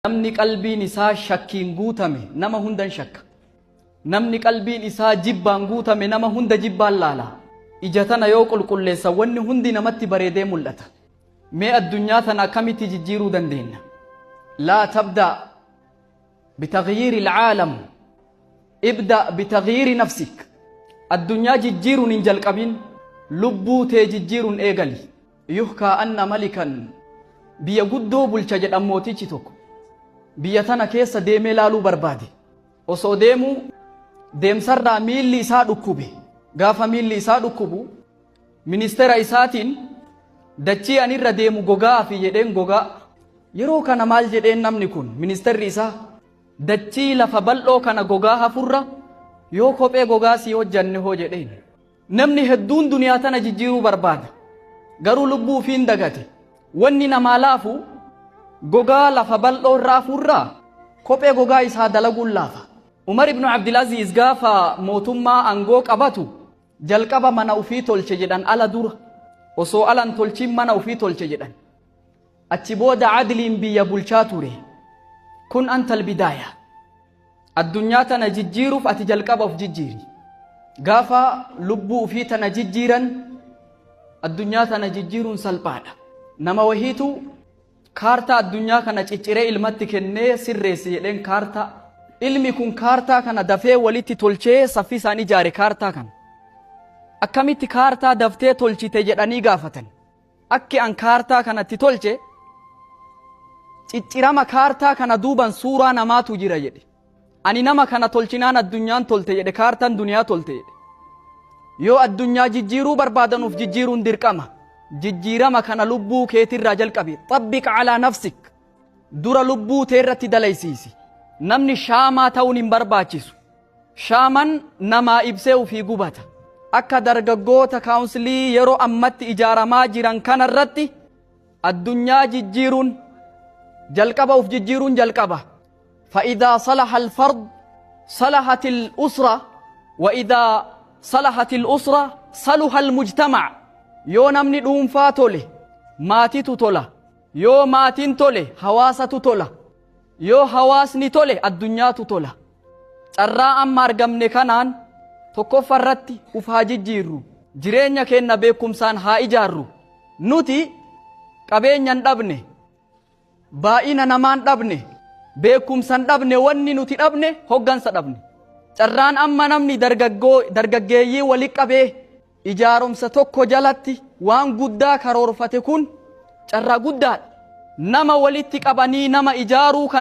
namni qalbiin isaa shakkiin guutame nama hundan shakka. Namni qalbiin isaa jibbaan guutame nama hunda jibbaan laala. Ija tana yoo qulqulleessa wanni hundi namatti bareedee mul'ata. Mee addunyaa tana akkamitti jijjiiruu dandeenya? Laa tabda bitagyiiri ilcaalam, ibda bitagyiiri nafsik. Addunyaa jijjiiruun hin jalqabin, lubbuu tee jijjiiruun eegali. Yuhkaa anna malikan, biyya guddoo bulcha jedhan mootichi tokko. Biyya tana keessa deemee laaluu barbaade. Osoo deemuu deemsarraa miilli isaa dhukkube. Gaafa miilli isaa dhukkubu ministeera isaatiin dachii anirra deemu gogaa fi jedheen gogaa. Yeroo kana maal jedheen namni kun ministeerri isaa dachii lafa bal'oo kana gogaa hafurra yoo kophee gogaa si hojjanne hoo jedheen. Namni hedduun duniyaa tana jijjiiruu barbaada. Garuu lubbuu ofiin dagate. Wanni namaa laafu gogaa lafa bal'oo irraa hafurraa kophee gogaa isaa dalaguun laafa. Umar ibn Abdulaziz gaafa mootummaa aangoo qabatu jalqaba mana ufii tolche jedhan ala dura. Osoo alan tolchin mana ufii tolche jedhan. Achi booda adliin biyya bulchaa ture. Kun antal bidaaya. Addunyaa tana jijjiiruuf ati jalqaba of jijjiiri. Gaafa lubbuu ufii tana jijjiiran addunyaa tana jijjiiruun salphaadha. Nama wahiitu kaartaa addunyaa kana cicciree ilmatti kennee sirreesse jedheen kaartaa. Ilmi kun kaartaa kana dafee walitti tolchee saffisaan ijaare kaartaa kana. Akkamitti kaartaa daftee tolchite jedhanii gaafatan. Akki an kaartaa kanatti tolche ciccirama kaartaa kana duuban suuraa namaatu jira jedhe. Ani nama kana tolchinaan addunyaan tolte jedhe, kaartaan duniyaa tolte jedhe. Yoo addunyaa jijjiiruu barbaadanuuf jijjiiruun dirqama. Jijjiirama kana lubbuu keetirraa jalqabi. Xabbiq calaa nafsik. Dura lubbuu teerratti dalaysiisi. Namni shaamaa ta'uun hin barbaachisu. Shaaman namaa ibsee ufii gubata. Akka dargaggoota kaawunsilii yeroo ammatti ijaaramaa jiran kanarratti addunyaa jijjiiruun jalqaba uf jijjiiruun jalqaba. فإذا صلح الفرد صلحت الأسرة وإذا صلحت الأسرة صلح المجتمع. يو نمني دومفا توله ماتي تولا، يو ماتين توله حواسة تولا، يو حواسني توله الدنيا تولا. ترى أما أرقمني كانان tokko farratti uf haa jijjiirru. Jireenya keenya beekumsaan haa ijaarru. Nuti qabeenyan dhabne, baay'ina namaan dhabne, beekumsan dhabne, wanni nuti dhabne hoggansa dhabne. Carraan amma namni dargaggeeyyii walitti qabee ijaaromsa tokko jalatti waan guddaa karoorfate kun carraa guddaadha. Nama walitti qabanii nama ijaaruu